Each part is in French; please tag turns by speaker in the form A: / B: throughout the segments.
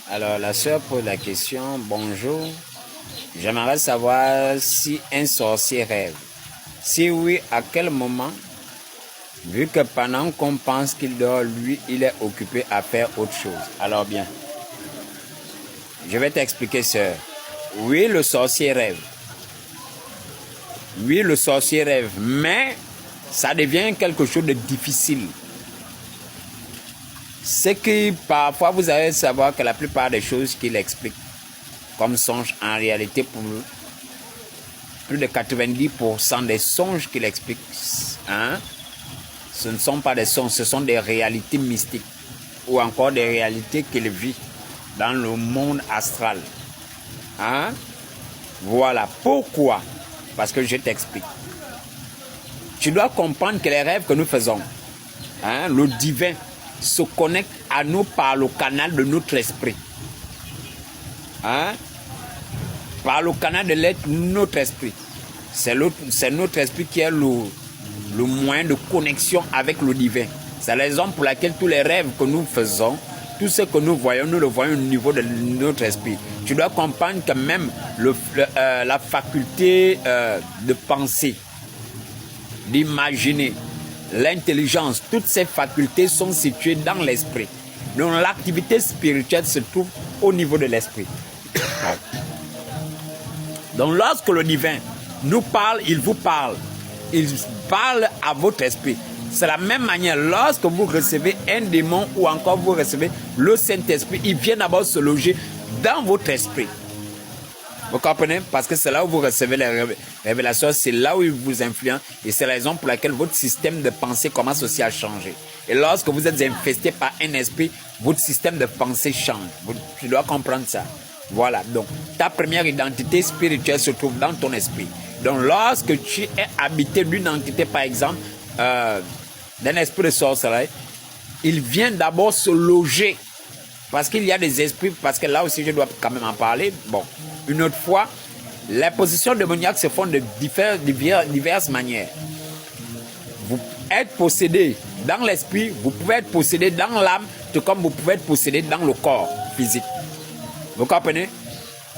A: Alors, la sœur pose la question, bonjour, j'aimerais savoir si un sorcier rêve. Si oui, à quel moment? Vu que pendant qu'on pense qu'il dort, lui, il est occupé à faire autre chose. Alors bien, je vais t'expliquer, sœur. Oui, le sorcier rêve. Oui, le sorcier rêve, mais ça devient quelque chose de difficile. C'est que parfois vous allez savoir que la plupart des choses qu'il explique comme songe, en réalité, pour plus de 90% des songes qu'il explique, hein, ce ne sont pas des songes, ce sont des réalités mystiques ou encore des réalités qu'il vit dans le monde astral. Hein? Voilà. Pourquoi? Parce que je t'explique. Tu dois comprendre que les rêves que nous faisons, hein, le divin se connecte à nous par le canal de notre esprit. Hein? Par le canal de notre esprit. C'est notre esprit qui est le moyen de connexion avec le divin. C'est la raison pour laquelle tous les rêves que nous faisons, tout ce que nous voyons, nous le voyons au niveau de notre esprit. Tu dois comprendre que même la faculté de penser, d'imaginer, l'intelligence, toutes ces facultés sont situées dans l'esprit. Donc l'activité spirituelle se trouve au niveau de l'esprit. Donc lorsque le divin nous parle, il vous parle. Il parle à votre esprit. C'est la même manière, lorsque vous recevez un démon ou encore vous recevez le Saint-Esprit, il vient d'abord se loger dans votre esprit. Vous comprenez? Parce que c'est là où vous recevez les révélations, c'est là où il vous influence et c'est la raison pour laquelle votre système de pensée commence aussi à changer. Et lorsque vous êtes infesté par un esprit, votre système de pensée change. Tu dois comprendre ça. Voilà, donc ta première identité spirituelle se trouve dans ton esprit. Donc lorsque tu es habité d'une entité, par exemple, d'un esprit de sorcellerie, il vient d'abord se loger. Parce qu'il y a des esprits, parce que là aussi je dois quand même en parler. Bon, une autre fois, les possessions démoniaques se font de diverses manières. Vous êtes possédé dans l'esprit, vous pouvez être possédé dans l'âme, tout comme vous pouvez être possédé dans le corps physique. Vous comprenez?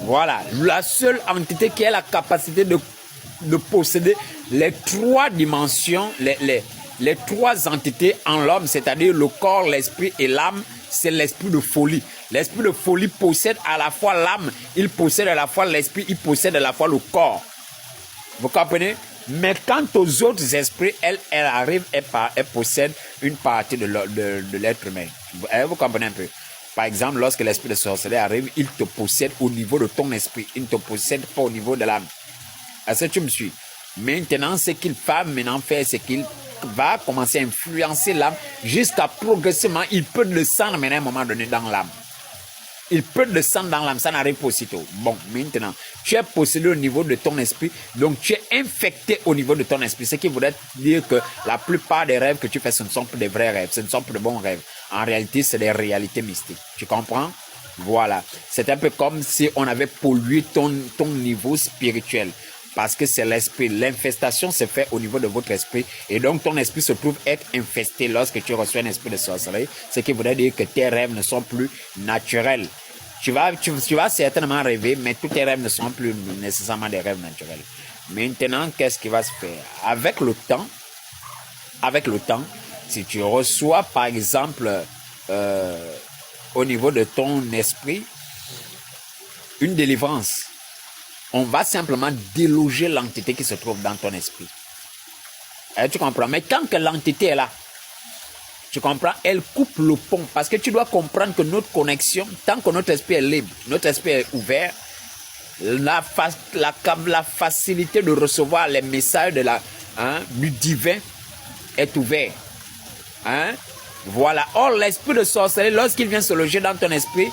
A: Voilà, la seule entité qui a la capacité de posséder les trois dimensions, les trois entités en l'homme, c'est-à-dire le corps, l'esprit et l'âme, c'est l'esprit de folie. L'esprit de folie possède à la fois l'âme, il possède à la fois l'esprit, il possède à la fois le corps. Vous comprenez? Mais quant aux autres esprits, elle arrive, elle possède une partie de l'être humain. Vous comprenez un peu? Par exemple, lorsque l'esprit de sorcellerie arrive, il te possède au niveau de ton esprit. Il ne te possède pas au niveau de l'âme. Est-ce que tu me suis? Maintenant, ce qu'il va maintenant faire, c'est qu'il va commencer à influencer l'âme jusqu'à progressivement, il peut descendre maintenant à un moment donné dans l'âme. Il peut descendre dans l'âme, ça n'arrive pas aussitôt. Bon, maintenant, tu es possédé au niveau de ton esprit, donc tu es infecté au niveau de ton esprit. Ce qui voudrait dire que la plupart des rêves que tu fais, ce ne sont plus des vrais rêves, ce ne sont plus de bons rêves. En réalité, c'est des réalités mystiques. Tu comprends? Voilà. C'est un peu comme si on avait pollué ton niveau spirituel. Parce que c'est l'esprit. L'infestation se fait au niveau de votre esprit. Et donc, ton esprit se trouve être infesté lorsque tu reçois un esprit de sorcellerie. Ce qui voudrait dire que tes rêves ne sont plus naturels. Tu vas certainement rêver, mais tous tes rêves ne sont plus nécessairement des rêves naturels. Maintenant, qu'est-ce qui va se faire? Avec le temps, si tu reçois, par exemple, au niveau de ton esprit, une délivrance, on va simplement déloger l'entité qui se trouve dans ton esprit. Et tu comprends? Mais tant que l'entité est là, tu comprends? Elle coupe le pont. Parce que tu dois comprendre que notre connexion, tant que notre esprit est libre, notre esprit est ouvert, la facilité de recevoir les messages du divin est ouvert. Hein? Voilà. Or, l'esprit de sorcellerie, lorsqu'il vient se loger dans ton esprit,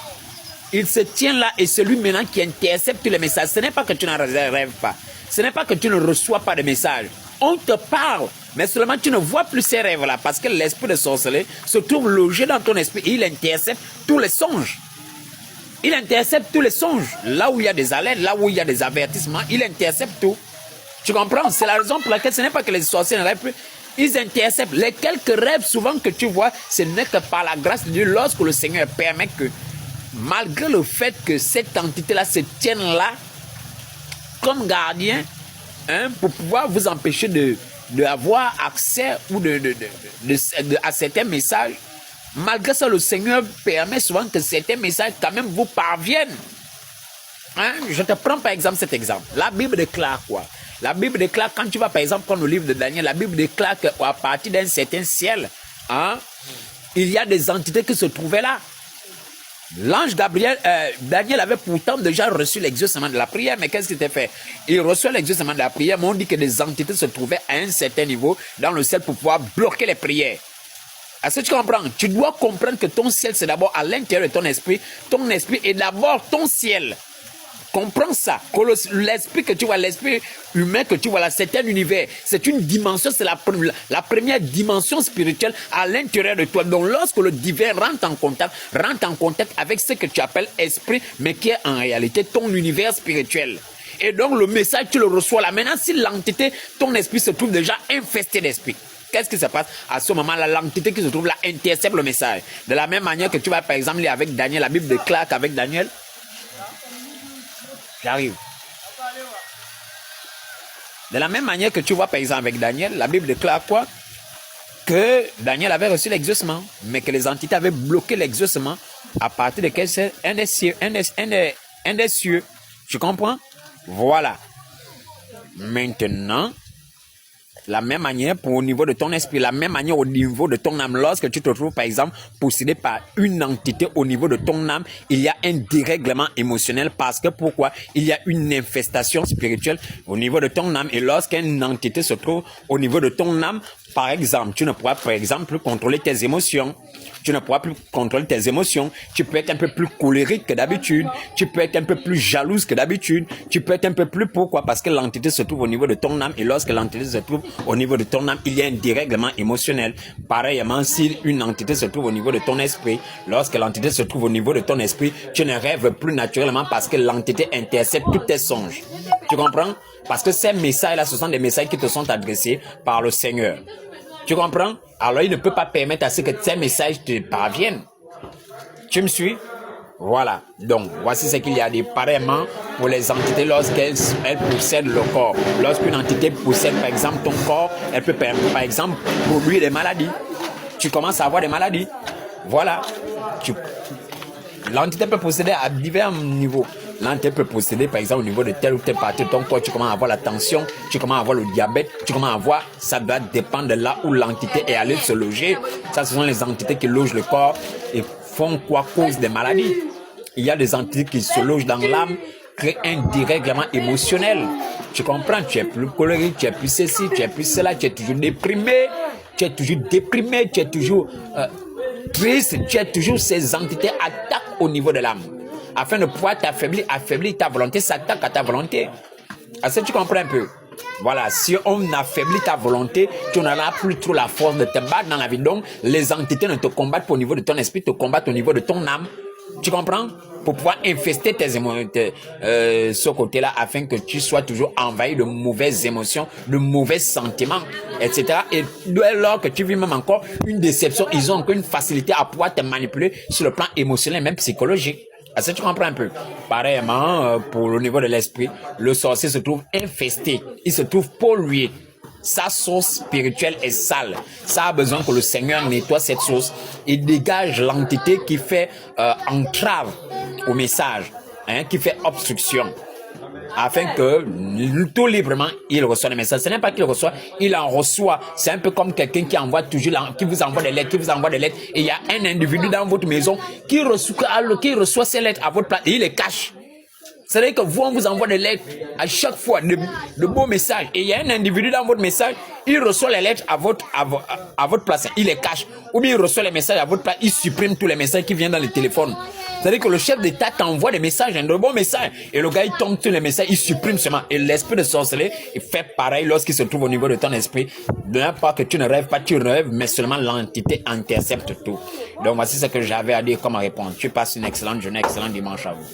A: il se tient là et celui maintenant qui intercepte les messages. Ce n'est pas que tu n'en rêves pas. Ce n'est pas que tu ne reçois pas de messages. On te parle, mais seulement tu ne vois plus ces rêves-là parce que l'esprit de sorcellerie se trouve logé dans ton esprit et il intercepte tous les songes. Il intercepte tous les songes. Là où il y a des alertes, là où il y a des avertissements, il intercepte tout. Tu comprends? C'est la raison pour laquelle ce n'est pas que les sorciers ne rêvent plus. Ils interceptent. Les quelques rêves souvent que tu vois, ce n'est que par la grâce de Dieu lorsque le Seigneur permet que malgré le fait que cette entité-là se tienne là, comme gardien, hein, pour pouvoir vous empêcher d'avoir accès ou à certains messages, malgré ça, le Seigneur permet souvent que certains messages quand même vous parviennent. Hein? Je te prends par exemple cet exemple. La Bible déclare quoi? La Bible déclare, quand tu vas par exemple prendre le livre de Daniel, la Bible déclare qu'à partir d'un certain ciel, hein, il y a des entités qui se trouvaient là. L'ange Gabriel, Daniel avait pourtant déjà reçu l'exaucement de la prière, mais qu'est-ce qui était fait? Il reçoit l'exaucement de la prière, mais on dit que des entités se trouvaient à un certain niveau dans le ciel pour pouvoir bloquer les prières. Est-ce que tu comprends? Tu dois comprendre que ton ciel, c'est d'abord à l'intérieur de ton esprit. Ton esprit est d'abord ton ciel. Comprends ça. L'esprit que tu vois, l'esprit humain que tu vois là, c'est un univers. C'est une dimension, c'est la première dimension spirituelle à l'intérieur de toi. Donc lorsque le divin rentre en contact avec ce que tu appelles esprit, mais qui est en réalité ton univers spirituel. Et donc le message, tu le reçois là. Maintenant, si l'entité, ton esprit se trouve déjà infesté d'esprit, qu'est-ce qui se passe? À ce moment-là, l'entité qui se trouve là intercepte le message. De la même manière que tu vas par exemple lire avec Daniel, la Bible déclare qu'avec Daniel, j'arrive. De la même manière que tu vois par exemple avec Daniel, la Bible déclare quoi? Que Daniel avait reçu l'exaucement, mais que les entités avaient bloqué l'exaucement à partir de quel c'est un des cieux. Tu comprends? Voilà. Maintenant, la même manière au niveau de ton esprit, la même manière au niveau de ton âme. Lorsque tu te trouves par exemple possédé par une entité au niveau de ton âme, il y a un dérèglement émotionnel parce que pourquoi? Il y a une infestation spirituelle au niveau de ton âme. Et lorsqu'une entité se trouve au niveau de ton âme, par exemple, tu ne pourras par exemple plus contrôler tes émotions. Tu ne pourras plus contrôler tes émotions. Tu peux être un peu plus colérique que d'habitude. Tu peux être un peu plus jalouse que d'habitude. Tu peux être un peu plus pourquoi? Parce que l'entité se trouve au niveau de ton âme. Et lorsque l'entité se trouve au niveau de ton âme, il y a un dérèglement émotionnel. Pareillement, si une entité se trouve au niveau de ton esprit, lorsque l'entité se trouve au niveau de ton esprit, tu ne rêves plus naturellement parce que l'entité intercepte tous tes songes. Tu comprends? Parce que ces messages-là, ce sont des messages qui te sont adressés par le Seigneur. Tu comprends? Alors, il ne peut pas permettre à ce que ces messages te parviennent. Tu me suis? Voilà. Donc, voici ce qu'il y a de pareillement pour les entités lorsqu'elles possèdent le corps. Lorsqu'une entité possède, par exemple, ton corps, elle peut, par exemple, produire des maladies. Tu commences à avoir des maladies. Voilà. L'entité peut posséder à divers niveaux. L'entité peut posséder, par exemple, au niveau de telle ou telle partie de ton corps, tu commences à avoir la tension, tu commences à avoir le diabète, tu commences à avoir, ça doit dépendre de là où l'entité est allée se loger. Ça, ce sont les entités qui logent le corps et font quoi? Cause des maladies. Il y a des entités qui se logent dans l'âme, créent un dérèglement émotionnel. Tu comprends? Tu es plus colérique, tu es plus ceci, tu es plus cela, tu es toujours déprimé, tu es toujours triste, tu es toujours ces entités attaquent au niveau de l'âme. Afin de pouvoir affaiblir ta volonté, s'attaque à ta volonté. Est-ce que tu comprends un peu? Voilà, si on affaiblit ta volonté, tu n'auras plus trop la force de te battre dans la vie. Donc, les entités ne te combattent pas au niveau de ton esprit, te combattent au niveau de ton âme. Tu comprends? Pour pouvoir infester tes émotions, ce côté-là, afin que tu sois toujours envahi de mauvaises émotions, de mauvais sentiments, etc. Et dès lors que tu vis même encore une déception, ils ont encore une facilité à pouvoir te manipuler sur le plan émotionnel, même psychologique. Est-ce que tu comprends un peu? Pareillement, pour le niveau de l'esprit, le sorcier se trouve infesté. Il se trouve pollué. Sa source spirituelle est sale. Ça a besoin que le Seigneur nettoie cette source et dégage l'entité qui fait entrave au message, hein, qui fait obstruction. Afin que tout librement, il reçoit les messages. Ce n'est pas qu'il reçoit, il en reçoit. C'est un peu comme quelqu'un qui envoie toujours, qui vous envoie des lettres, et il y a un individu dans votre maison qui reçoit ces lettres à votre place et il les cache. C'est-à-dire que vous, on vous envoie des lettres à chaque fois, de beaux messages. Et il y a un individu dans votre message, il reçoit les lettres à votre place, il les cache. Ou bien il reçoit les messages à votre place, il supprime tous les messages qui viennent dans le téléphone. C'est-à-dire que le chef d'État t'envoie des messages, de bons messages. Et le gars, il tombe sur les messages, il supprime seulement. Et l'esprit de sorcellerie, il fait pareil lorsqu'il se trouve au niveau de ton esprit. De n'importe que tu ne rêves pas, tu rêves, mais seulement l'entité intercepte tout. Donc voici ce que j'avais à dire comme réponse. Tu passes une excellente journée, excellent dimanche à vous.